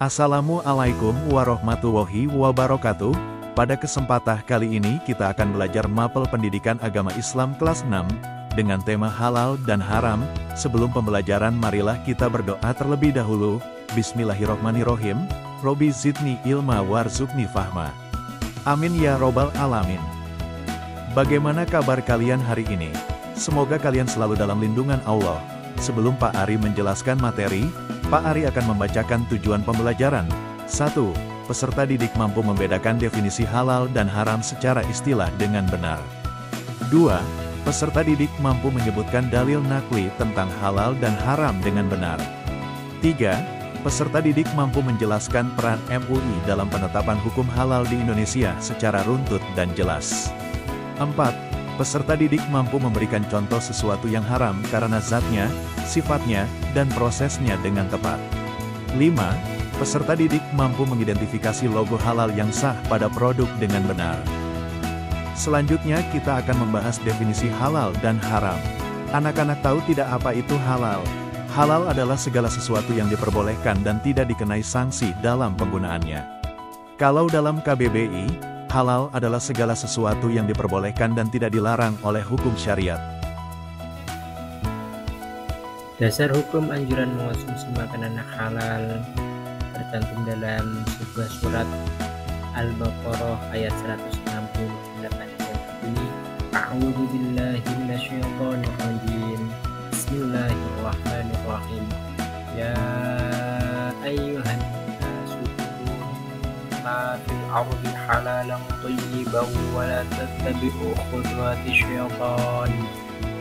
Assalamualaikum warahmatullahi wabarakatuh. Pada kesempatan kali ini kita akan belajar mapel pendidikan agama Islam kelas 6 dengan tema halal dan haram. Sebelum pembelajaran marilah kita berdoa terlebih dahulu. Bismillahirrohmanirrohim. Robi zidni ilma warzuqni fahma. Amin ya robbal alamin. Bagaimana kabar kalian hari ini? Semoga kalian selalu dalam lindungan Allah. Sebelum Pak Ari menjelaskan materi, Pak Ari akan membacakan tujuan pembelajaran. 1. Peserta didik mampu membedakan definisi halal dan haram secara istilah dengan benar. 2. Peserta didik mampu menyebutkan dalil nakli tentang halal dan haram dengan benar. 3. Peserta didik mampu menjelaskan peran MUI dalam penetapan hukum halal di Indonesia secara runtut dan jelas. 4. Peserta didik mampu memberikan contoh sesuatu yang haram karena zatnya, sifatnya, dan prosesnya dengan tepat. 5. Peserta didik mampu mengidentifikasi logo halal yang sah pada produk dengan benar. Selanjutnya kita akan membahas definisi halal dan haram. Anak-anak tahu tidak apa itu halal? Halal adalah segala sesuatu yang diperbolehkan dan tidak dikenai sanksi dalam penggunaannya. Kalau dalam KBBI, halal adalah segala sesuatu yang diperbolehkan dan tidak dilarang oleh hukum syariat. Dasar hukum anjuran mengonsumsi makanan halal tercantum dalam sebuah surat Al-Baqarah ayat 168 yang berbunyi, A'udzu billahi minasyaitonir rajim. Bismillahirrahmanirrahim. Ya ayyuhan nasu ma fil ardi halalan thayyiban wa la tattabi'u khutuwati syaitan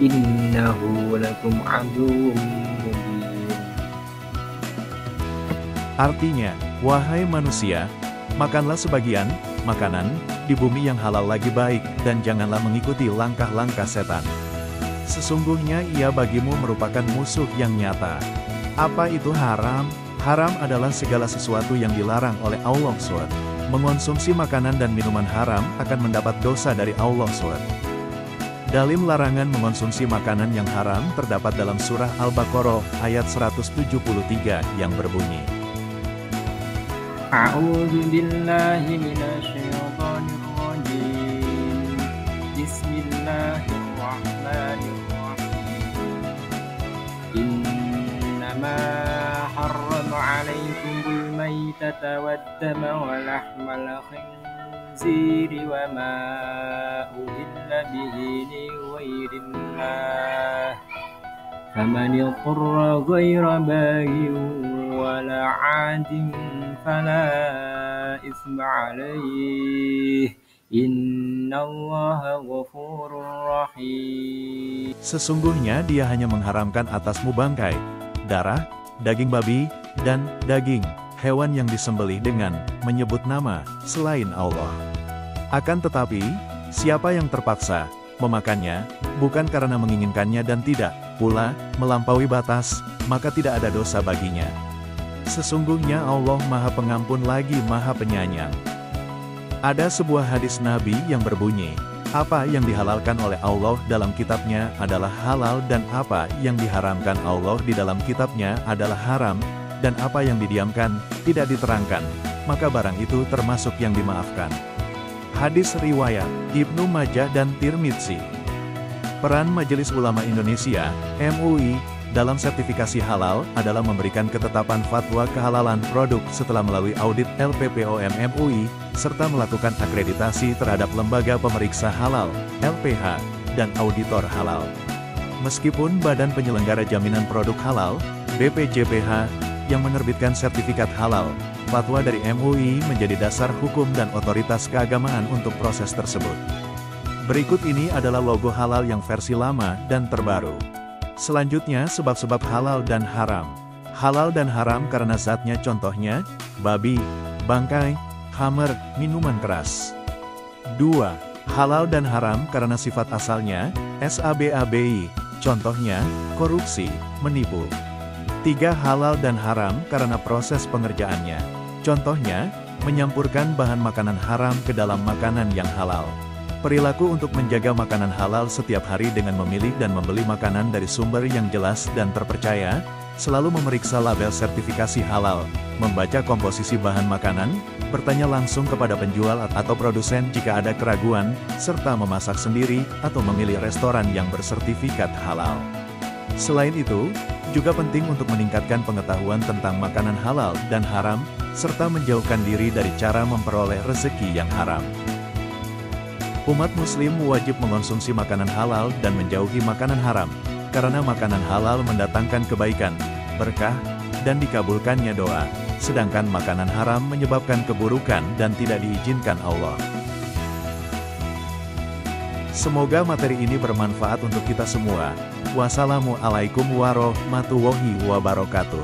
innahu lakum aduwwun mubin. Artinya, wahai manusia, makanlah sebagian makanan di bumi yang halal lagi baik, dan janganlah mengikuti langkah-langkah setan. Sesungguhnya ia bagimu merupakan musuh yang nyata. Apa itu haram? Haram adalah segala sesuatu yang dilarang oleh Allah SWT. Mengonsumsi makanan dan minuman haram akan mendapat dosa dari Allah SWT. Dalil larangan mengonsumsi makanan yang haram terdapat dalam surah Al-Baqarah ayat 173 yang berbunyi, A'udzu billahi minasyaitonir rajim. Bismillahirrahmanirrahim. Innama harrama 'alaikumul maitata wad-dama wa lahmal khinziri wa ma uhilla bihi li ghairillah. Faman yadhurra ghayra baghin wala 'adin fala isma 'alaihi innallaha ghafurur rahim. sesungguhnya dia hanya mengharamkan atasmu bangkai, darah, daging babi, dan daging hewan yang disembelih dengan menyebut nama selain Allah. Akan tetapi, siapa yang terpaksa memakannya, bukan karena menginginkannya dan tidak pula melampaui batas, maka tidak ada dosa baginya. Sesungguhnya Allah Maha Pengampun lagi Maha Penyayang. Ada sebuah hadis Nabi yang berbunyi, apa yang dihalalkan oleh Allah dalam kitabnya adalah halal dan apa yang diharamkan Allah di dalam kitabnya adalah haram, dan apa yang didiamkan, tidak diterangkan, maka barang itu termasuk yang dimaafkan. Hadis riwayat Ibnu Majah dan Tirmidzi. Peran Majelis Ulama Indonesia, MUI, dalam sertifikasi halal adalah memberikan ketetapan fatwa kehalalan produk setelah melalui audit LPPOM MUI, serta melakukan akreditasi terhadap lembaga pemeriksa halal, LPH, dan auditor halal. Meskipun Badan Penyelenggara Jaminan Produk Halal, BPJPH, yang menerbitkan sertifikat halal, fatwa dari MUI menjadi dasar hukum dan otoritas keagamaan untuk proses tersebut. Berikut ini adalah logo halal yang versi lama dan terbaru. Selanjutnya sebab-sebab halal dan haram. Halal dan haram karena zatnya, contohnya, babi, bangkai, khamr, minuman keras. 2. Halal dan haram karena sifat asalnya, SABABI, contohnya, korupsi, menipu. 3. Halal dan haram karena proses pengerjaannya. Contohnya, menyampurkan bahan makanan haram ke dalam makanan yang halal. Perilaku untuk menjaga makanan halal setiap hari dengan memilih dan membeli makanan dari sumber yang jelas dan terpercaya, selalu memeriksa label sertifikasi halal, membaca komposisi bahan makanan, bertanya langsung kepada penjual atau produsen jika ada keraguan, serta memasak sendiri atau memilih restoran yang bersertifikat halal. Selain itu, juga penting untuk meningkatkan pengetahuan tentang makanan halal dan haram, serta menjauhkan diri dari cara memperoleh rezeki yang haram. Umat muslim wajib mengonsumsi makanan halal dan menjauhi makanan haram, karena makanan halal mendatangkan kebaikan, berkah, dan dikabulkannya doa, sedangkan makanan haram menyebabkan keburukan dan tidak diizinkan Allah. Semoga materi ini bermanfaat untuk kita semua. Wassalamualaikum warahmatullahi wabarakatuh.